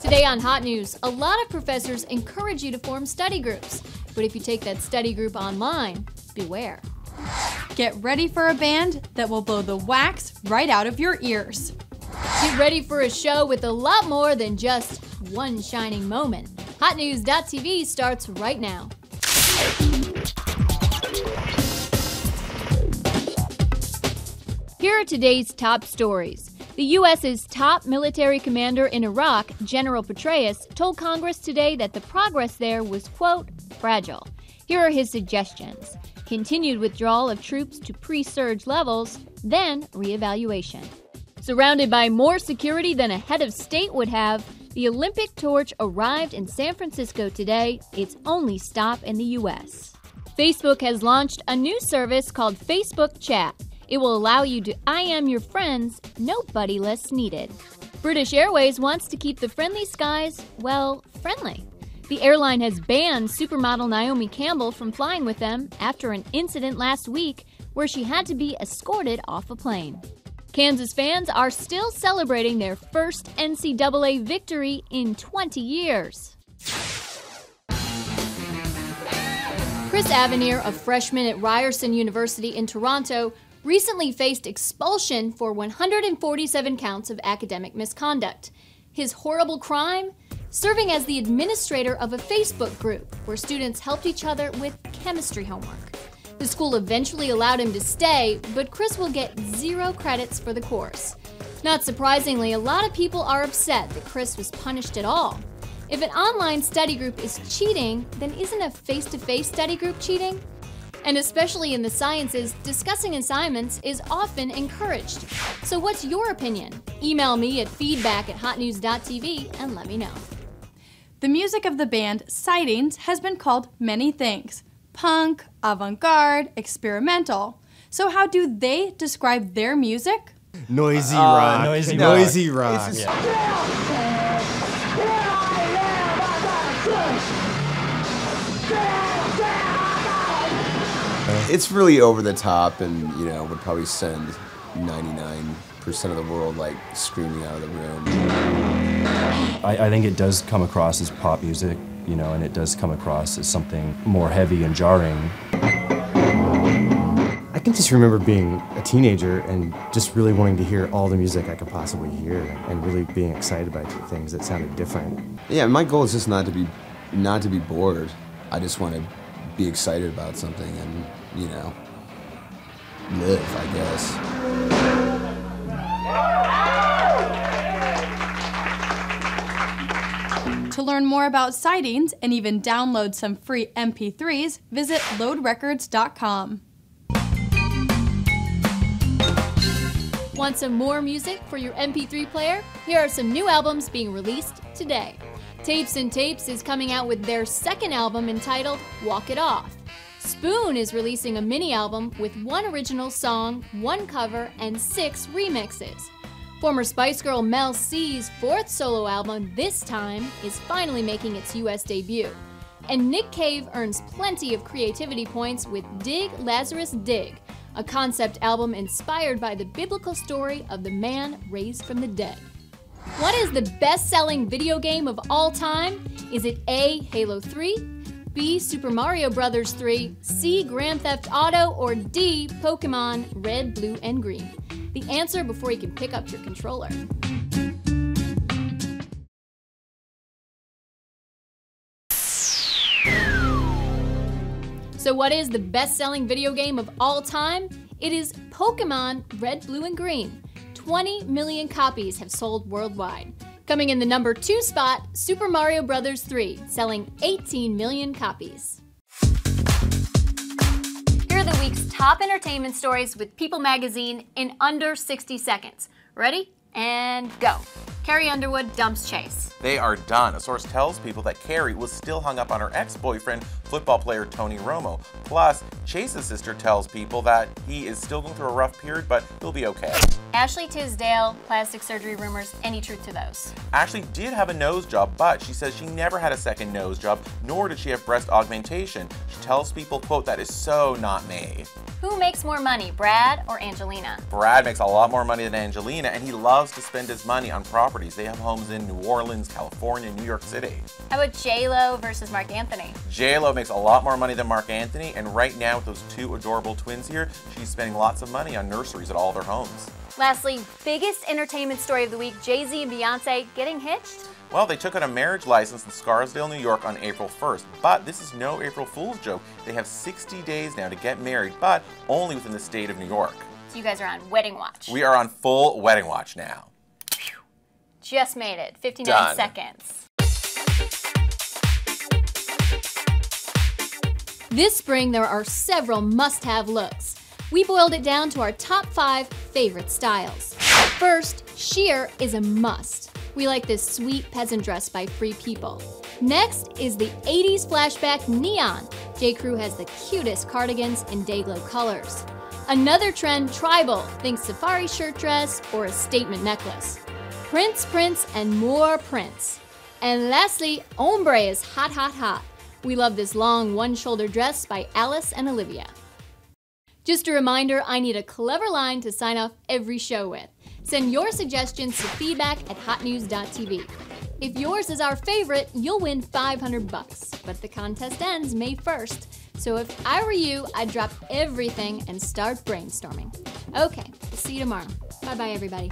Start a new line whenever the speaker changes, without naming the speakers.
Today on Hot News, a lot of professors encourage you to form study groups. But if you take that study group online, beware.
Get ready for a band that will blow the wax right out of your ears.
Get ready for a show with a lot more than just one shining moment. HotNews.tv starts right now. Here are today's top stories. The U.S.'s top military commander in Iraq, General Petraeus, told Congress today that the progress there was, quote, fragile. Here are his suggestions. Continued withdrawal of troops to pre-surge levels, then reevaluation. Surrounded by more security than a head of state would have, the Olympic torch arrived in San Francisco today, its only stop in the U.S. Facebook has launched a new service called Facebook Chat. It will allow you to IM your friends, no buddy list needed. British Airways wants to keep the friendly skies, well, friendly. The airline has banned supermodel Naomi Campbell from flying with them after an incident last week where she had to be escorted off a plane. Kansas fans are still celebrating their first NCAA victory in 20 years. Chris Avenir, a freshman at Ryerson University in Toronto, recently faced expulsion for 147 counts of academic misconduct. His horrible crime? Serving as the administrator of a Facebook group where students helped each other with chemistry homework. The school eventually allowed him to stay, but Chris will get 0 credits for the course. Not surprisingly, a lot of people are upset that Chris was punished at all. If an online study group is cheating, then isn't a face-to-face study group cheating? And especially in the sciences, discussing assignments is often encouraged. So what's your opinion? Email me at feedback@hotnews.tv and let me know.
The music of the band Sightings has been called many things: punk, avant-garde, experimental. So how do they describe their music?
Noisy rock.
Noisy rock. It's really over the top, and would probably send 99% of the world like screaming out of the room.
I think it does come across as pop music, and it does come across as something more heavy and jarring.
I can just remember being a teenager and just really wanting to hear all the music I could possibly hear and really being excited by things that sounded different.
Yeah, my goal is just not to be bored. I just want to be excited about something and, live, I guess.
To learn more about Sightings and even download some free MP3s, visit loadrecords.com.
Want some more music for your MP3 player? Here are some new albums being released today. Tapes and Tapes is coming out with their second album entitled Walk It Off. Spoon is releasing a mini-album with 1 original song, 1 cover, and 6 remixes. Former Spice Girl Mel C's 4th solo album, This Time, is finally making its US debut. And Nick Cave earns plenty of creativity points with Dig Lazarus Dig, a concept album inspired by the biblical story of the man raised from the dead. What is the best-selling video game of all time? Is it A, Halo 3, B, Super Mario Bros. 3, C, Grand Theft Auto, or D, Pokemon Red, Blue, and Green? The answer before you can pick up your controller. So what is the best-selling video game of all time? It is Pokemon Red, Blue, and Green. 20 million copies have sold worldwide. Coming in the number 2 spot, Super Mario Bros. 3, selling 18 million copies. Here are the week's top entertainment stories with People Magazine in under 60 seconds. Ready? And go. Carrie Underwood dumps Chase.
They are done. A source tells People that Carrie was still hung up on her ex-boyfriend, football player Tony Romo. Plus, Chase's sister tells People that he is still going through a rough period, but he'll be okay.
Ashley Tisdale, plastic surgery rumors, any truth to those?
Ashley did have a nose job, but she says she never had a second nose job, nor did she have breast augmentation. She tells People, quote, that is so not me.
Who makes more money, Brad or Angelina?
Brad makes a lot more money than Angelina, and he loves to spend his money on property celebrities. They have homes in New Orleans, California, New York City.
How about J-Lo versus Marc Anthony?
J-Lo makes a lot more money than Marc Anthony, and right now with those two adorable twins here, she's spending lots of money on nurseries at all their homes.
Lastly, biggest entertainment story of the week, Jay-Z and Beyonce getting hitched?
Well, they took out a marriage license in Scarsdale, New York on April 1st, but this is no April Fool's joke. They have 60 days now to get married, but only within the state of New York.
So you guys are on wedding watch.
We are on full wedding watch now.
Just made it, 59
Done.
seconds.
This spring, there are several must-have looks. We boiled it down to our top 5 favorite styles. First, sheer is a must. We like this sweet peasant dress by Free People. Next is the 80s flashback neon. J. Crew has the cutest cardigans in day-glow colors. Another trend, tribal. Think safari shirt dress or a statement necklace. Prince, and more prints. And lastly, ombre is hot, hot, hot. We love this long one-shoulder dress by Alice and Olivia. Just a reminder, I need a clever line to sign off every show with. Send your suggestions to feedback@hotnews.tv. If yours is our favorite, you'll win $500, but the contest ends May 1st. So if I were you, I'd drop everything and start brainstorming. Okay, see you tomorrow. Bye-bye, everybody.